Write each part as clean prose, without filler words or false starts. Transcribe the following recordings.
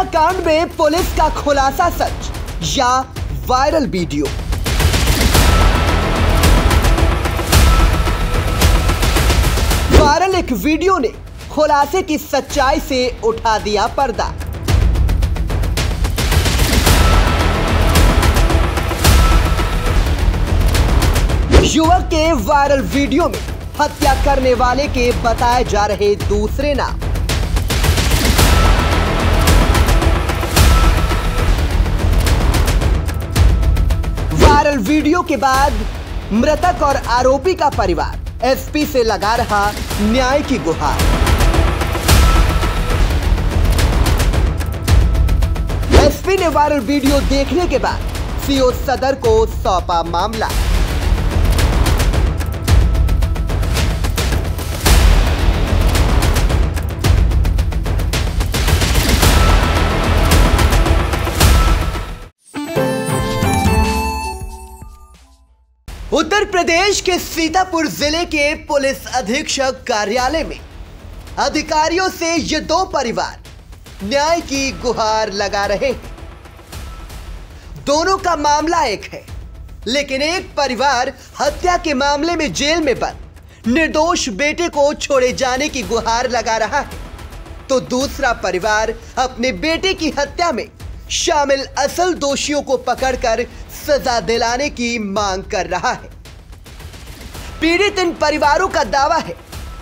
हत्याकांड में पुलिस का खुलासा सच या वायरल वीडियो। वायरल एक वीडियो ने खुलासे की सच्चाई से उठा दिया पर्दा। युवक के वायरल वीडियो में हत्या करने वाले के बताए जा रहे दूसरे नाम। वायरल वीडियो के बाद मृतक और आरोपी का परिवार एसपी से लगा रहा न्याय की गुहार। एसपी ने वायरल वीडियो देखने के बाद सीओ सदर को सौंपा मामला। उत्तर प्रदेश के सीतापुर जिले के पुलिस अधीक्षक कार्यालय में अधिकारियों से ये दो परिवार न्याय की गुहार लगा रहे हैं। दोनों का मामला एक है, लेकिन एक परिवार हत्या के मामले में जेल में बंद निर्दोष बेटे को छोड़े जाने की गुहार लगा रहा है, तो दूसरा परिवार अपने बेटे की हत्या में शामिल असल दोषियों को पकड़कर सजा दिलाने की मांग कर रहा है। पीड़ित इन परिवारों का दावा है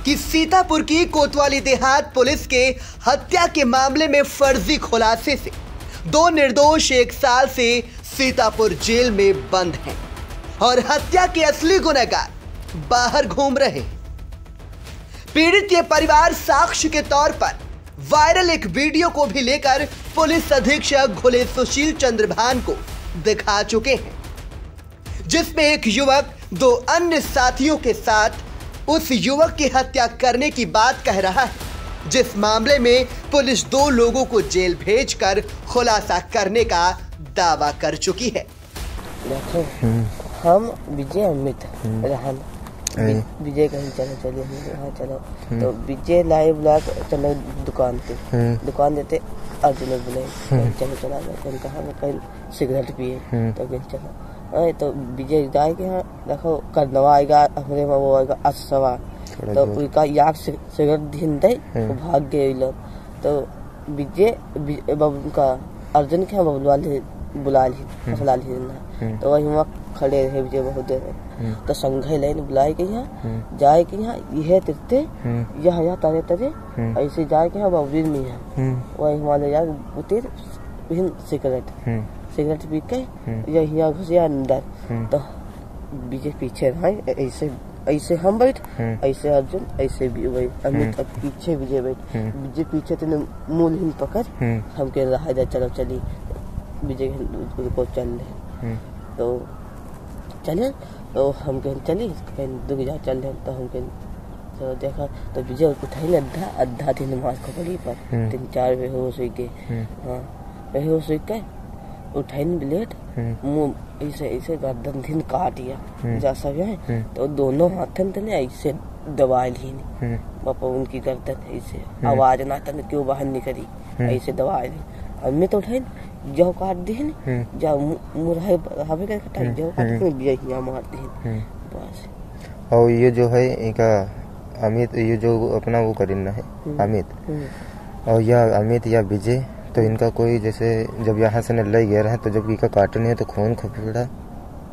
कि सीतापुर की कोतवाली देहात पुलिस के हत्या के मामले में फर्जी खुलासे से दो निर्दोष 1 साल से सीतापुर जेल में बंद हैं और हत्या के असली गुनहगार बाहर घूम रहे हैं। पीड़ित ये परिवार साक्ष्य के तौर पर वायरल एक वीडियो को भी लेकर पुलिस अधीक्षक घुले सुशील चंद्र भान को दिखा चुके हैं, जिसमें एक युवक 2 अन्य साथियों के साथ उस युवक की हत्या करने की बात कह रहा है, जिस मामले में पुलिस 2 लोगों को जेल भेजकर खुलासा करने का दावा कर चुकी है। देखो, हम विजय अमित रहन विजय कहीं चलिए हाँ चलो, तो विजय लाइव ब्लॉग चलो दुकान देते अर्जुन बुलाए चलो चला कहा कहीं सिगरेट पिए तो कहीं चलो तो विजय जाए के यहाँ देखो करनवा आएगा हमारे में वो आएगा असवा तो उनका याद सिगरेट धीन दे भाग गए लोग। तो विजय बाबू का अर्जुन के यहाँ बुला ली तो वही वहाँ खड़े रहे विजय बहुत देर तो संघे लाइन बुलाए के यहाँ जाए के यहाँ यह तिरते यहाँ तरे तरे ऐसे जाए के यहाँ बाबू में है वही हमारे यार उतर सिगरेट पी के यहाँ घुस अंदर तो विजय पीछे रहे ऐसे हम बैठ ऐसे अर्जुन ऐसे भी वही अमित पीछे विजय बैठ विजय पीछे तो मूल हिंद पकड़ हम कह रहा है चलो चली विजय को चल रहे तो चले तो हम कहीं चली दुख जा चल रहे तो हम कहीं तो देखा तो विजय उठाई अद्धा दिन मार खपड़ी पर 3-4 बेहोश हुई के हाँ बेहोश हुई के उठाई ब्लेड मुँह ऐसे गर्दन दिन काट दिया जा सब है तो दोनों हाथन तने ऐसे दबा ली पापा उनकी गर्दन ऐसे आवाज ना तने क्यों बाहर निकली ऐसे दबा ली मैं तो उठाई जो काट दी जा मुराहे हवे का कटाई जो काट के यहाँ मार दी बस। और ये जो है इनका अमित ये जो अपना वो करीना है अमित और या अमित या विजय तो इनका कोई जैसे जब यहाँ से ले गया रहा तो जब इनका काटने है तो खून खपड़ा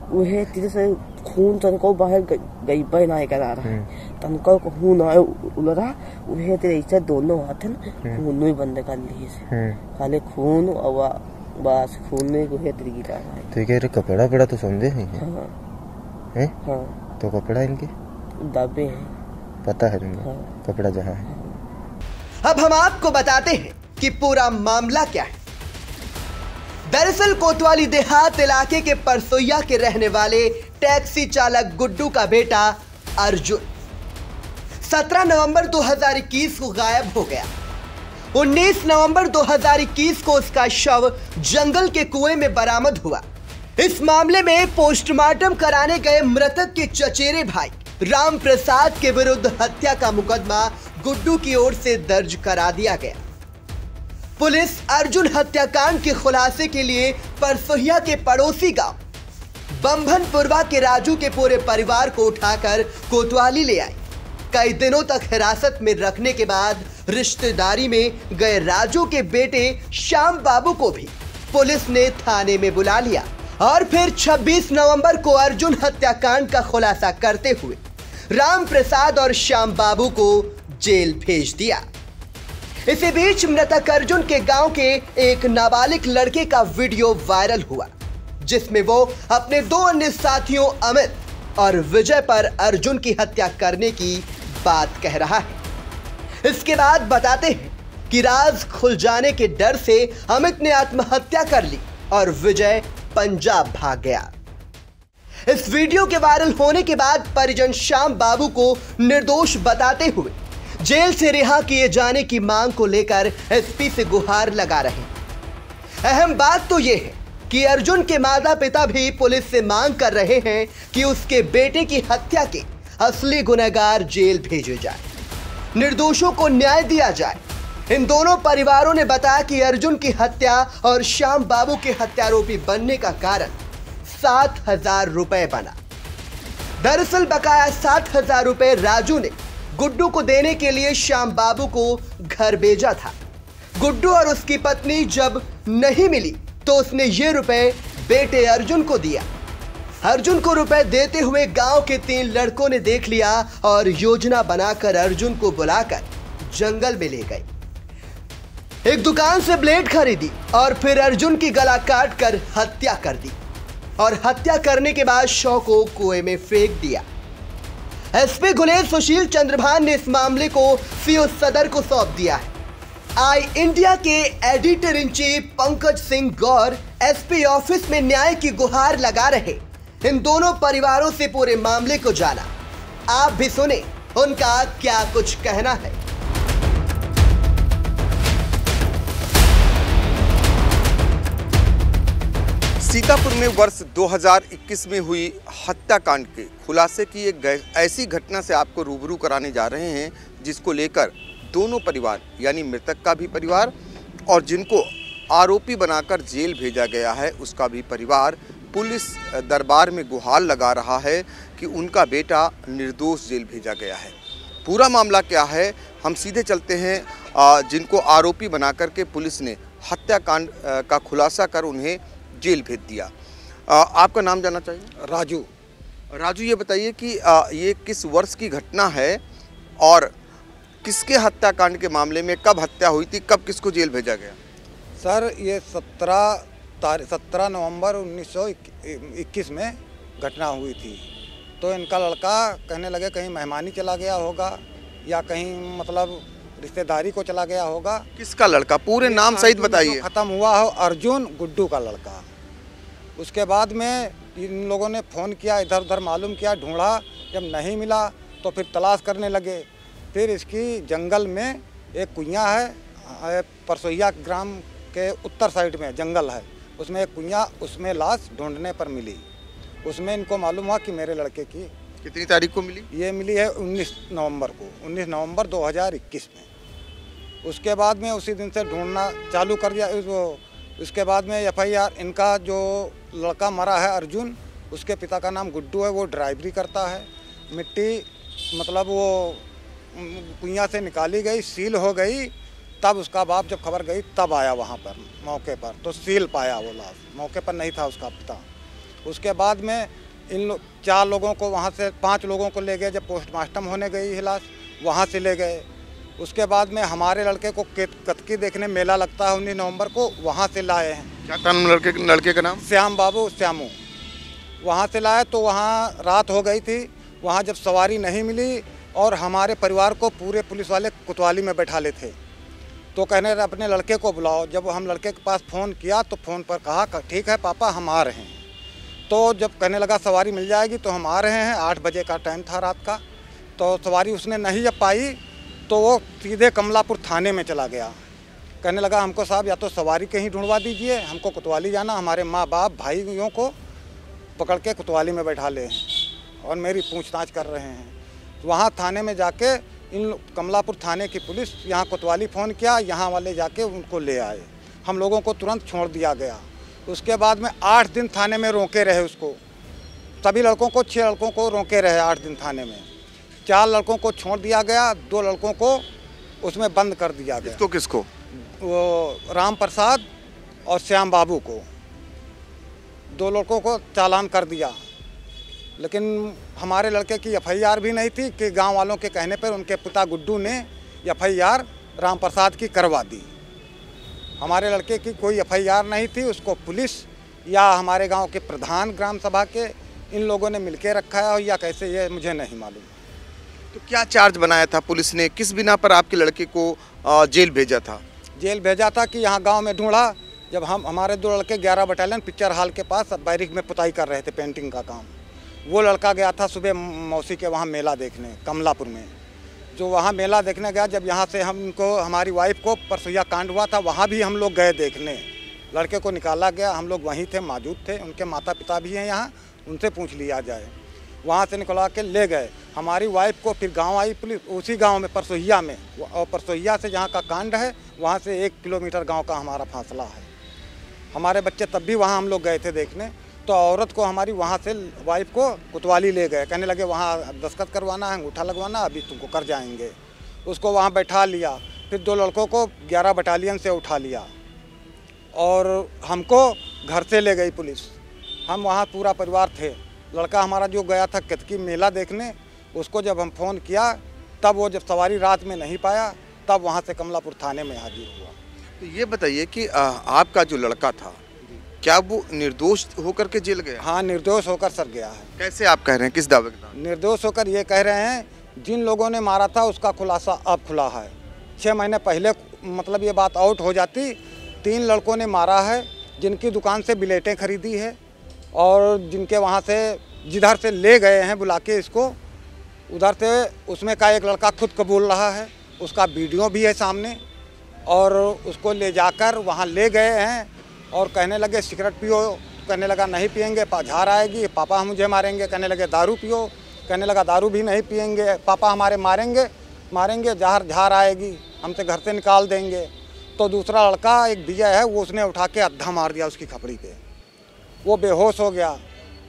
वह तीर से खून तनको बाहर गई ना करा रहा है तनको खून आए उलरा वह तेरे ऐसा दोनों हाथन खून ही बंद कर लिए से खाली खून और बस खून में वह तेरे गिरा रहा है। तो ये कपड़ा पड़ा तो समझे नहीं है हाँ तो कपड़ा इनके दबे हैं पता है तुमको कपड़ा जहाँ है। अब हम आपको बताते हैं कि पूरा मामला क्या है। दरअसल कोतवाली देहात इलाके के परसोइया के रहने वाले टैक्सी चालक गुड्डू का बेटा अर्जुन 17 नवंबर 2021 को गायब हो गया। 19 नवंबर 2021 को उसका शव जंगल के कुएं में बरामद हुआ। इस मामले में पोस्टमार्टम कराने गए मृतक के चचेरे भाई राम प्रसाद के विरुद्ध हत्या का मुकदमा गुड्डू की ओर से दर्ज करा दिया गया। पुलिस अर्जुन हत्याकांड के खुलासे के लिए परसोहिया के पड़ोसी गांव बम्भनपुरवा के राजू के पूरे परिवार को उठाकर कोतवाली ले आई। कई दिनों तक हिरासत में रखने के बाद रिश्तेदारी में गए राजू के बेटे श्याम बाबू को भी पुलिस ने थाने में बुला लिया और फिर 26 नवंबर को अर्जुन हत्याकांड का खुलासा करते हुए राम प्रसाद और श्याम बाबू को जेल भेज दिया। इसी बीच मृतक अर्जुन के गांव के एक नाबालिग लड़के का वीडियो वायरल हुआ, जिसमें वो अपने 2 अन्य साथियों अमित और विजय पर अर्जुन की हत्या करने की बात कह रहा है। इसके बाद बताते हैं कि राज खुल जाने के डर से अमित ने आत्महत्या कर ली और विजय पंजाब भाग गया। इस वीडियो के वायरल होने के बाद परिजन श्याम बाबू को निर्दोष बताते हुए जेल से रिहा किए जाने की मांग को लेकर एसपी से गुहार लगा रहे हैं। अहम बात तो यह है कि अर्जुन के माता पिता भी पुलिस से मांग कर रहे हैं कि उसके बेटे की हत्या के असली गुनहगार जेल भेजे जाए, निर्दोषों को न्याय दिया जाए। इन दोनों परिवारों ने बताया कि अर्जुन की हत्या और श्याम बाबू के हत्यारोपी बनने का कारण 7,000 रुपए बना। दरअसल बकाया 7,000 रुपए राजू ने गुड्डू को देने के लिए श्याम बाबू को घर भेजा था। गुड्डू और उसकी पत्नी जब नहीं मिली तो उसने ये रुपए बेटे अर्जुन को दिया। अर्जुन को रुपए देते हुए गांव के 3 लड़कों ने देख लिया और योजना बनाकर अर्जुन को बुलाकर जंगल में ले गए। एक दुकान से ब्लेड खरीदी और फिर अर्जुन की गला काट कर हत्या कर दी और हत्या करने के बाद शव को कुएं में फेंक दिया। एसपी गुलेर सुशील चंद्रभान ने इस मामले को सीओ सदर को सौंप दिया है। आई इंडिया के editor in chief Pankaj Singh Gaur SP office में न्याय की गुहार लगा रहे इन दोनों परिवारों से पूरे मामले को जाना। आप भी सुने उनका क्या कुछ कहना है। सीतापुर में वर्ष 2021 में हुई हत्याकांड के खुलासे की एक ऐसी घटना से आपको रूबरू कराने जा रहे हैं जिसको लेकर दोनों परिवार यानी मृतक का भी परिवार और जिनको आरोपी बनाकर जेल भेजा गया है उसका भी परिवार पुलिस दरबार में गुहार लगा रहा है कि उनका बेटा निर्दोष जेल भेजा गया है। पूरा मामला क्या है, हम सीधे चलते हैं जिनको आरोपी बनाकर के पुलिस ने हत्याकांड का खुलासा कर उन्हें जेल भेज दिया। आपका नाम जानना चाहिए? राजू। राजू, ये बताइए कि ये किस वर्ष की घटना है और किसके हत्याकांड के मामले में कब हत्या हुई थी, कब किसको जेल भेजा गया? सर ये 17 नवंबर 1921 में घटना हुई थी। तो इनका लड़का कहने लगे कहीं मेहमानी चला गया होगा या कहीं मतलब रिश्तेदारी को चला गया होगा। किसका लड़का? पूरे नाम सहित बताइए। ख़त्म हुआ हो अर्जुन गुड्डू का लड़का। उसके बाद में इन लोगों ने फ़ोन किया, इधर उधर मालूम किया, ढूंढा, जब नहीं मिला तो फिर तलाश करने लगे। फिर इसकी जंगल में एक कुइयाँ है, परसोहिया ग्राम के उत्तर साइड में जंगल है, उसमें एक कुइयाँ, उसमें लाश ढूंढने पर मिली। उसमें इनको मालूम हुआ कि मेरे लड़के की कितनी तारीख को मिली? ये मिली है 19 नवंबर को, 19 नवंबर 2021 में। उसके बाद में उसी दिन से ढूंढना चालू कर दिया। उसके बाद में एफआईआर, इनका जो लड़का मरा है अर्जुन, उसके पिता का नाम गुड्डू है, वो ड्राइवरी करता है। मिट्टी मतलब वो कुइयाँ से निकाली गई, सील हो गई, तब उसका बाप जब खबर गई तब आया वहाँ पर मौके पर, तो सील पाया वो लाश, मौके पर नहीं था उसका पिता। उसके बाद में इन 4 लोगों को वहाँ से 5 लोगों को ले गए, जब पोस्टमार्टम होने गई है लाश, वहाँ से ले गए। उसके बाद में हमारे लड़के को कतकी देखने मेला लगता है 19 नवंबर को, वहाँ से लाए हैं। क्या था लड़के का नाम? श्याम बाबू, श्यामू। वहाँ से लाए तो वहाँ रात हो गई थी। वहाँ जब सवारी नहीं मिली और हमारे परिवार को पूरे पुलिस वाले कोतवाली में बैठा ले थे, तो कहने अपने लड़के को बुलाओ। जब हम लड़के के पास फ़ोन किया तो फ़ोन पर कहा ठीक है पापा हम आ रहे हैं। तो जब कहने लगा सवारी मिल जाएगी तो हम आ रहे हैं, 8 बजे का टाइम था रात का। तो सवारी उसने नहीं जब पाई तो वो सीधे कमलापुर थाने में चला गया। कहने लगा हमको साहब या तो सवारी कहीं ढूंढवा दीजिए, हमको कोतवाली जाना, हमारे माँ बाप भाइयों को पकड़ के कोतवाली में बैठा ले और मेरी पूछताछ कर रहे हैं। वहाँ थाने में जाके इन कमलापुर थाने की पुलिस यहाँ कोतवाली फ़ोन किया, यहाँ वाले जाके उनको ले आए। हम लोगों को तुरंत छोड़ दिया गया। उसके बाद में 8 दिन थाने में रोके रहे उसको, सभी लड़कों को 6 लड़कों को रोके रहे 8 दिन थाने में। 4 लड़कों को छोड़ दिया गया, 2 लड़कों को उसमें बंद कर दिया गया। किसको किसको? वो राम प्रसाद और श्याम बाबू को, 2 लड़कों को चालान कर दिया। लेकिन हमारे लड़के की FIR भी नहीं थी कि गांव वालों के कहने पर उनके पिता गुड्डू ने FIR राम प्रसाद की करवा दी। हमारे लड़के की कोई FIR नहीं थी, उसको पुलिस या हमारे गांव के प्रधान ग्राम सभा के इन लोगों ने मिलके रखा है, या कैसे ये मुझे नहीं मालूम। तो क्या चार्ज बनाया था पुलिस ने, किस बिना पर आपके लड़के को जेल भेजा था? जेल भेजा था कि यहाँ गांव में ढूंढा। जब हमारे 2 लड़के 11 बटालियन पिक्चर हॉल के पास बैरिक में पुताई कर रहे थे, पेंटिंग का काम। वो लड़का गया था सुबह मौसी के वहाँ मेला देखने कमलापुर में। जो वहाँ मेला देखने गया, जब यहाँ से हमको हमारी वाइफ को परसों कांड हुआ था, वहाँ भी हम लोग गए देखने। लड़के को निकाला गया, हम लोग वहीं थे, मौजूद थे। उनके माता पिता भी हैं यहाँ, उनसे पूछ लिया जाए। वहाँ से निकलवा के ले गए हमारी वाइफ को। फिर गांव आई पुलिस, उसी गांव में परसोइया में, और परसोइया से जहाँ का कांड है वहाँ से 1 किलोमीटर गांव का हमारा फासला है। हमारे बच्चे तब भी वहाँ हम लोग गए थे देखने। तो औरत को हमारी वहाँ से वाइफ को कोतवाली ले गए, कहने लगे वहाँ दस्तखत करवाना है, अंगूठा लगवाना, अभी तुमको कर जाएंगे। उसको वहाँ बैठा लिया। फिर 2 लड़कों को 11 बटालियन से उठा लिया और हमको घर से ले गई पुलिस। हम वहाँ पूरा परिवार थे। लड़का हमारा जो गया था केतकी मेला देखने, उसको जब हम फ़ोन किया, तब वो जब सवारी रात में नहीं पाया, तब वहाँ से कमलापुर थाने में हाजिर हुआ। तो ये बताइए कि आपका जो लड़का था, क्या वो निर्दोष होकर के जेल गया? हाँ, निर्दोष होकर सर गया है। कैसे आप कह रहे हैं, किस दावे के साथ? निर्दोष होकर ये कह रहे हैं, जिन लोगों ने मारा था उसका खुलासा अब खुला है। 6 महीने पहले मतलब ये बात आउट हो जाती। 3 लड़कों ने मारा है, जिनकी दुकान से बिलेटें खरीदी है और जिनके वहाँ से जिधर से ले गए हैं बुला के इसको, उधर से उसमें का एक लड़का खुद कबूल रहा है, उसका वीडियो भी है सामने। और उसको ले जाकर वहाँ ले गए हैं और कहने लगे सिगरेट पियो, कहने लगा नहीं पियेंगे, झार आएगी, पापा मुझे मारेंगे। कहने लगे दारू पियो, कहने लगा दारू भी नहीं पियेंगे, पापा हमारे मारेंगे, झार आएगी, हमसे घर से निकाल देंगे। तो दूसरा लड़का एक विजय है, वो उसने उठा के अद्धा मार दिया उसकी खपड़ी पे। वो बेहोश हो गया।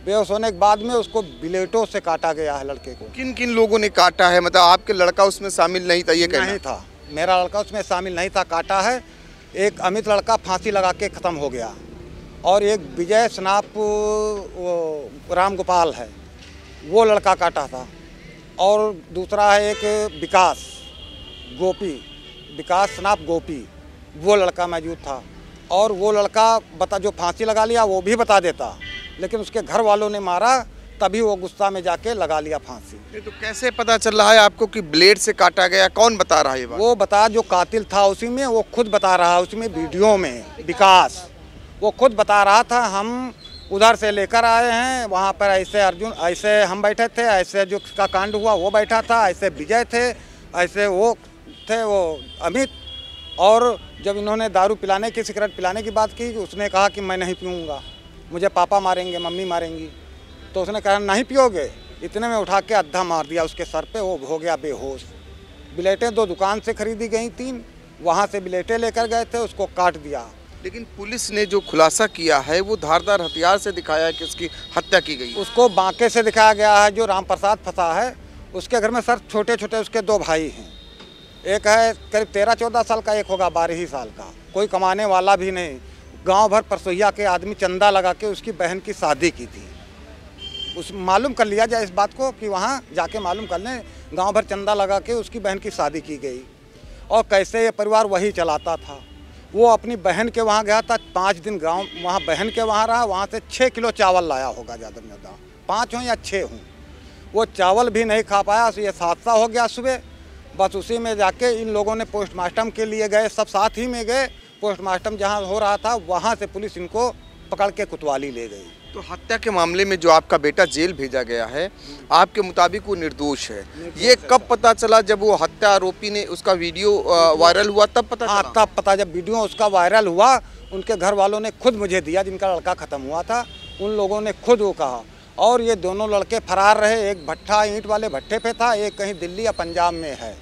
बेहोश होने के बाद में उसको बिलेटों से काटा गया है लड़के को। किन किन लोगों ने काटा है? मतलब आपके लड़का उसमें शामिल नहीं था ये कहना? नहीं था, मेरा लड़का उसमें शामिल नहीं था, काटा है। एक अमित लड़का फांसी लगा के ख़त्म हो गया और एक विजय स्नाप राम गोपाल है, वो लड़का काटा था। और दूसरा है एक विकास स्नाप गोपी, वो लड़का मौजूद था। और वो लड़का जो फांसी लगा लिया वो भी बता देता, लेकिन उसके घर वालों ने मारा, तभी वो गुस्सा में जाके लगा लिया फांसी। ये तो कैसे पता चल रहा है आपको कि ब्लेड से काटा गया? कौन बता रहा है ये बात? वो बता, जो कातिल था उसी में, वो खुद बता रहा है उसमें वीडियो में। विकास वो खुद बता रहा था, हम उधर से लेकर आए हैं, वहाँ पर ऐसे अर्जुन, ऐसे हम बैठे थे, ऐसे जो का कांड हुआ वो बैठा था, ऐसे विजय थे, ऐसे वो थे वो अमित। और जब इन्होंने दारू पिलाने की, सिगरेट पिलाने की बात की, उसने कहा कि मैं नहीं पीऊँगा, मुझे पापा मारेंगे, मम्मी मारेंगी। तो उसने कहा नहीं पियोगे, इतने में उठा के अद्धा मार दिया उसके सर पे, वो हो गया बेहोश। बिलेटें 2 दुकान से खरीदी गई 3, वहाँ से बिलेटें लेकर गए थे, उसको काट दिया। लेकिन पुलिस ने जो खुलासा किया है वो धारदार हथियार से दिखाया है कि उसकी हत्या की गई। उसको बांके से दिखाया गया है। जो राम प्रसाद फंसा है उसके घर में सर छोटे छोटे उसके 2 भाई हैं। एक है करीब 13-14 साल का, एक होगा 12 ही साल का, कोई कमाने वाला भी नहीं। गाँव भर परसोइया के आदमी चंदा लगा के उसकी बहन की शादी की थी। उस मालूम कर लिया जाए इस बात को कि वहाँ जाके मालूम कर लें, गांव भर चंदा लगा के उसकी बहन की शादी की गई। और कैसे ये परिवार वही चलाता था। वो अपनी बहन के वहाँ गया था, 5 दिन गांव वहाँ बहन के वहाँ रहा, वहाँ से 6 किलो चावल लाया होगा, ज़्यादा से ज़्यादा 5 हों या 6 हों। वो चावल भी नहीं खा पाया, तो ये हादसा हो गया सुबह। बस उसी में जाके इन लोगों ने पोस्टमार्टम के लिए गए, सब साथ ही में गए। पोस्टमार्टम जहाँ हो रहा था वहाँ से पुलिस इनको पकड़ के कोतवाली ले गई। तो हत्या के मामले में जो आपका बेटा जेल भेजा गया है, आपके मुताबिक वो निर्दोष है। ये कब पता चला? जब वो हत्या आरोपी ने उसका वीडियो वायरल हुआ तब पता चला? तब पता, जब वीडियो उसका वायरल हुआ, उनके घर वालों ने खुद मुझे दिया, जिनका लड़का ख़त्म हुआ था, उन लोगों ने खुद वो कहा। और ये दोनों लड़के फरार रहे, एक भट्ठा ईंट वाले भट्ठे पे था, एक कहीं दिल्ली या पंजाब में है।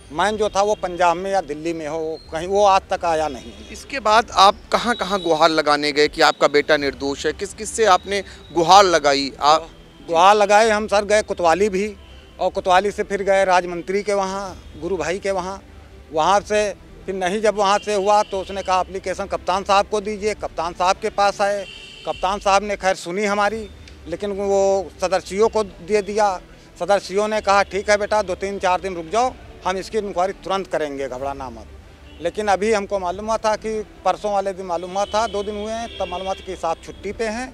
मैन जो था वो पंजाब में या दिल्ली में हो, कहीं वो आज तक आया नहीं है। इसके बाद आप कहाँ कहाँ गुहार लगाने गए कि आपका बेटा निर्दोष है? किस किस से आपने गुहार लगाई? आप गुहार लगाए हम सर, गए कोतवाली भी, और कोतवाली से फिर गए राजमंत्री के वहाँ, गुरु भाई के वहाँ से फिर नहीं, जब वहाँ से हुआ तो उसने कहा एप्लीकेशन कप्तान साहब को दीजिए। कप्तान साहब के पास आए, कप्तान साहब ने खैर सुनी हमारी, लेकिन वो सदर सीओ को दे दिया। सदर सीओ ने कहा ठीक है बेटा, 2-3-4 दिन रुक जाओ, हम इसकी इंक्वायरी तुरंत करेंगे, घबराना मत। लेकिन अभी हमको मालूम हुआ था कि परसों वाले दिन मालूम हुआ था, 2 दिन हुए हैं, तब मालूम हुआ था कि साहब छुट्टी पे हैं,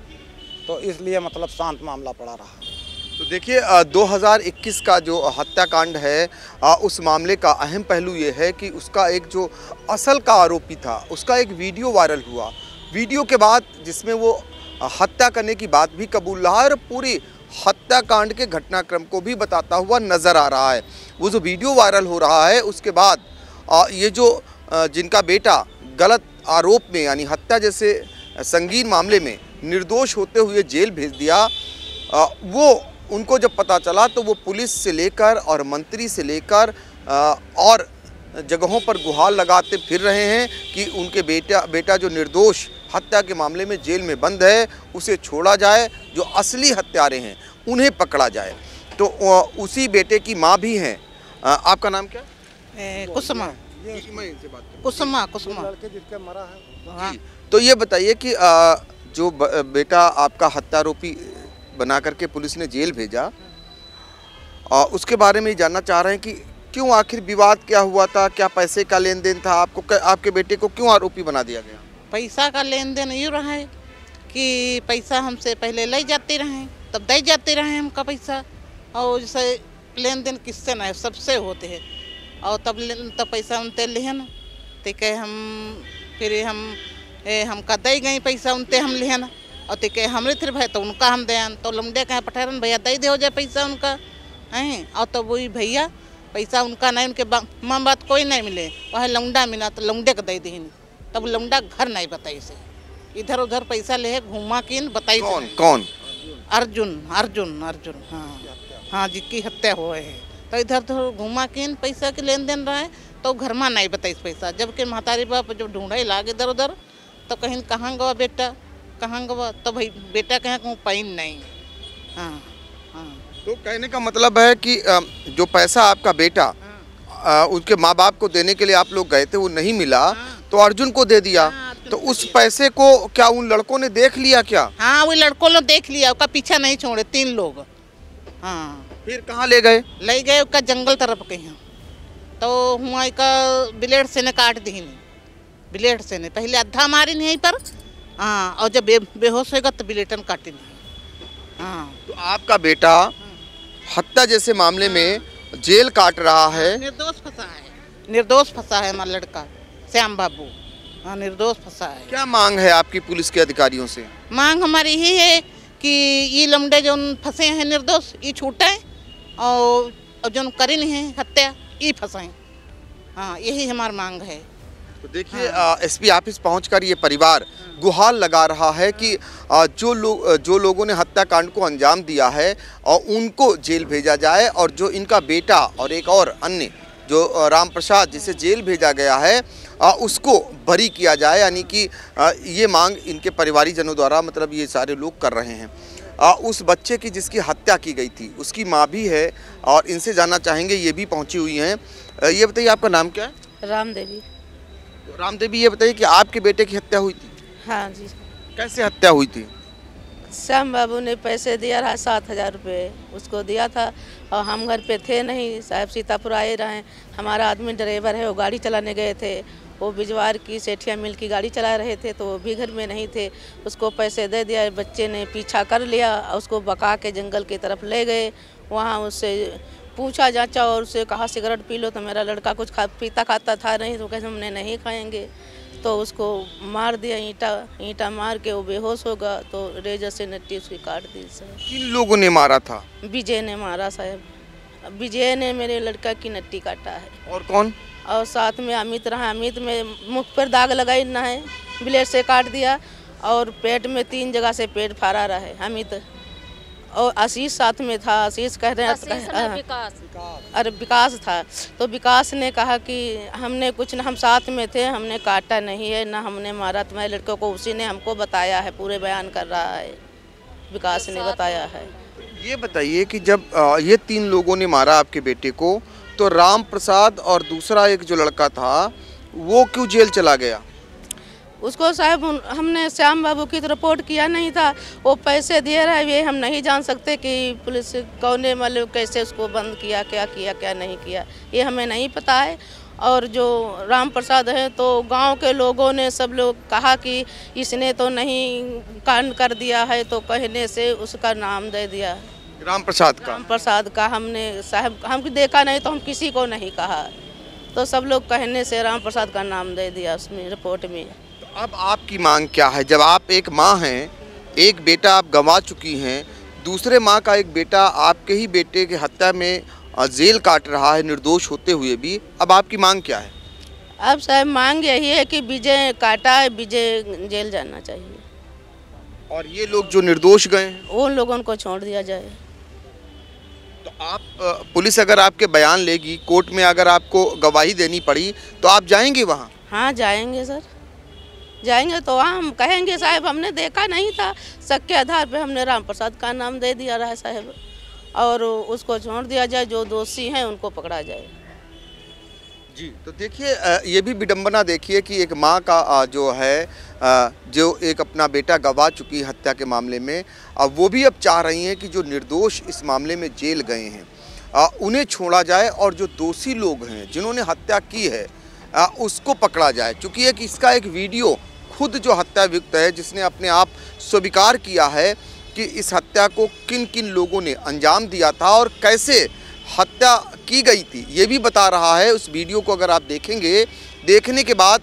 तो इसलिए मतलब शांत मामला पड़ा रहा। तो देखिए 2021 का जो हत्याकांड है, उस मामले का अहम पहलू ये है कि उसका एक जो असल का आरोपी था उसका एक वीडियो वायरल हुआ। वीडियो के बाद जिसमें वो हत्या करने की बात भी कबूल रहा है और पूरी हत्याकांड के घटनाक्रम को भी बताता हुआ नज़र आ रहा है। वो जो वीडियो वायरल हो रहा है उसके बाद ये जो जिनका बेटा गलत आरोप में यानी हत्या जैसे संगीन मामले में निर्दोष होते हुए जेल भेज दिया, वो उनको जब पता चला तो वो पुलिस से लेकर और मंत्री से लेकर और जगहों पर गुहार लगाते फिर रहे हैं कि उनके बेटा जो निर्दोष हत्या के मामले में जेल में बंद है उसे छोड़ा जाए, जो असली हत्यारे हैं उन्हें पकड़ा जाए। तो उसी बेटे की माँ भी हैं। आपका नाम क्या? कुसुमा। कुसुमा लड़के जिसके मरा है। हाँ। तो ये बताइए कि जो बेटा आपका हत्यारोपी बना करके पुलिस ने जेल भेजा, उसके बारे में जानना चाह रहे हैं कि क्यों, आखिर विवाद क्या हुआ था? क्या पैसे का लेन देन था? आपके बेटे को क्यों आरोपी बना दिया गया? पैसा का लेन देन यूँ रहा है कि पैसा हमसे पहले ले जाते रहे, तब दे जाते रहे हमका पैसा, और जैसे लेन देन किससे ना है, सबसे होते हैं, और तब पैसा उनते लिहन तो कहे हम फिर हमका दे गई पैसा उनते हम लिहन, और तो कहे हमरे तिर भाई तो उनका हम देन, तो लमडे कहे पठारन भैया दे हो जाए पैसा उनका हैं, और तो वही भैया पैसा उनका नहीं, उनके माँ बाप कोई नहीं मिले, वहाँ लौंडा मिला तो लौंडे को दे दीन, तब लौंडा घर नहीं बताई से, इधर उधर पैसा ले घुमा किन बताई। कौन? अर्जुन। हाँ जिसकी हत्या हुए है, तो इधर उधर घुमा किन पैसा के लेन देन रहा है, तो घर में नहीं बताई पैसा, जबकि महतारी बाप जब ढूंढे लागे इधर उधर, तो कहीं कहाँ गवा बेटा, कहाँ गवा, तो भाई बेटा कहीं कहूँ पाइन नहीं। हाँ। तो कहने का मतलब है कि जो पैसा आपका बेटा उनके माँ बाप को देने के लिए आप लोग गए थे वो नहीं मिला, तो अर्जुन को दे दिया। तो उस पैसे को क्या उन लड़कों ने देख लिया क्या? हाँ, वो लड़कों ने देख लिया, उसका पीछा नहीं छोड़े 3 लोग। हाँ। फिर कहाँ ले गए? ले गए उसका जंगल तरफ के यहाँ, तो हुआ का ब्लेड से ने काट दी, ब्लेड से ने पहले अद्धा मारी नहीं पर, हाँ, और जब बेहोश होगा तो ब्लेटन काटी नहीं। हाँ। तो आपका बेटा हत्या जैसे मामले में जेल काट रहा है, निर्दोष फंसा है हमारा लड़का श्याम बाबू। हाँ, निर्दोष फंसा है। क्या मांग है आपकी पुलिस के अधिकारियों से? मांग हमारी यही है कि ये लमडे जो फंसे हैं निर्दोष, ये छूटे, और जो करी नहीं है हत्या ये फंसाएं। हाँ, यही हमारी मांग है। तो देखिए एसपी ऑफिस पहुंचकर ये परिवार गुहार लगा रहा है कि जो लोगों ने हत्याकांड को अंजाम दिया है और उनको जेल भेजा जाए, और जो इनका बेटा और एक और अन्य जो राम प्रसाद जिसे जेल भेजा गया है उसको बरी किया जाए, यानी कि ये मांग इनके परिवारीजनों द्वारा मतलब ये सारे लोग कर रहे हैं। उस बच्चे की जिसकी हत्या की गई थी उसकी माँ भी है और इनसे जानना चाहेंगे, ये भी पहुंची हुई हैं। ये बताइए आपका नाम क्या है? रामदेवी। रामदेवी, ये बताइए कि आपके बेटे की हत्या हुई थी? हाँ जी। कैसे हत्या हुई थी? श्याम बाबू ने पैसे दिया रहा 7,000 रुपये उसको दिया था, और हम घर पे थे नहीं, साहब सीतापुर आए रहे। हमारा आदमी ड्राइवर है, वो गाड़ी चलाने गए थे, वो बिजवार की सेठिया मिल की गाड़ी चला रहे थे, तो वो भी घर में नहीं थे। उसको पैसे दे दिया, बच्चे ने पीछा कर लिया, उसको बका के जंगल की तरफ ले गए। वहाँ उससे पूछा जांचा और उससे कहा सिगरेट पी लो, तो मेरा लड़का कुछ पीता खाता था नहीं, तो कैसे हमने नहीं खाएंगे, तो उसको मार दिया, ईंटा मार के वो बेहोश होगा, तो रेजर से नट्टी उसकी काट दी। सर, किन लोगों ने मारा था? विजय ने मारा साहब, विजय ने मेरे लड़का की नट्टी काटा है। और कौन? और साथ में अमित रहा, अमित में मुख पर दाग लगाई ना है, ब्लेड से काट दिया, और पेट में 3 जगह से पेट फाड़ा रहा है अमित। और आशीष साथ में था। आशीष कह रहे अरे विकास था, तो विकास ने कहा कि हमने कुछ हम साथ में थे, हमने काटा नहीं है, ना हमने मारा तुम्हारे लड़के को। उसी ने हमको बताया है, पूरे बयान कर रहा है, विकास ने बताया है। ये बताइए कि जब ये 3 लोगों ने मारा आपके बेटे को, तो राम प्रसाद और दूसरा एक जो लड़का था वो क्यों जेल चला गया? उसको साहब हमने श्याम बाबू की तो रिपोर्ट किया नहीं था, वो पैसे दे रहा है, ये हम नहीं जान सकते कि पुलिस कौन ने मतलब कैसे उसको बंद किया, क्या किया क्या नहीं किया, ये हमें नहीं पता है। और जो राम प्रसाद है तो गांव के लोगों ने सब लोग कहा कि इसने तो नहीं कांड कर दिया है, तो कहने से उसका नाम दे दिया राम प्रसाद का हमने साहब हम देखा नहीं तो हम किसी को नहीं कहा, तो सब लोग कहने से राम प्रसाद का नाम दे दिया उसमें रिपोर्ट में। अब आपकी मांग क्या है? जब आप एक माँ हैं, एक बेटा आप गंवा चुकी हैं, दूसरे माँ का एक बेटा आपके ही बेटे की हत्या में जेल काट रहा है निर्दोष होते हुए भी, अब आपकी मांग क्या है? अब साहब मांग यही है कि विजय काटा है, विजय जेल जाना चाहिए, और ये लोग जो निर्दोष गए हैं उन लोगों को छोड़ दिया जाए। तो आप पुलिस अगर आपके बयान लेगी, कोर्ट में अगर आपको गवाही देनी पड़ी तो आप जाएंगे वहाँ? हाँ जाएंगे सर, जाएंगे। तो हम कहेंगे साहब हमने देखा नहीं था, शक के आधार पे हमने राम प्रसाद का नाम दे दिया रहा साहब, और उसको छोड़ दिया जाए, जो दोषी हैं उनको पकड़ा जाए। जी, तो देखिए ये भी विडंबना देखिए कि एक माँ का जो है जो एक अपना बेटा गंवा चुकी हत्या के मामले में, अब वो भी अब चाह रही हैं कि जो निर्दोष इस मामले में जेल गए हैं उन्हें छोड़ा जाए, और जो दोषी लोग हैं जिन्होंने हत्या की है उसको पकड़ा जाए। क्योंकि एक इसका एक वीडियो खुद जो हत्याभियुक्त है, जिसने अपने आप स्वीकार किया है कि इस हत्या को किन किन लोगों ने अंजाम दिया था और कैसे हत्या की गई थी, ये भी बता रहा है। उस वीडियो को अगर आप देखेंगे, देखने के बाद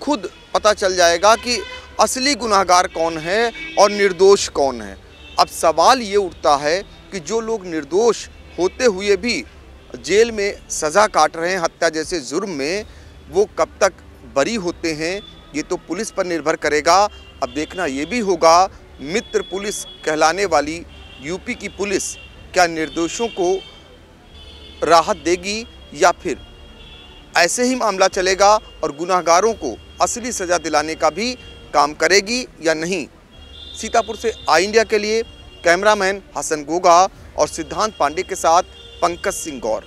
खुद पता चल जाएगा कि असली गुनहगार कौन है और निर्दोष कौन है। अब सवाल ये उठता है कि जो लोग निर्दोष होते हुए भी जेल में सज़ा काट रहे हैं हत्या जैसे जुर्म में, वो कब तक बरी होते हैं ये तो पुलिस पर निर्भर करेगा। अब देखना ये भी होगा, मित्र पुलिस कहलाने वाली यूपी की पुलिस क्या निर्दोषों को राहत देगी, या फिर ऐसे ही मामला चलेगा और गुनाहगारों को असली सज़ा दिलाने का भी काम करेगी या नहीं। सीतापुर से आई इंडिया के लिए कैमरामैन हसन गोगा और सिद्धांत पांडे के साथ पंकज सिंह गौर।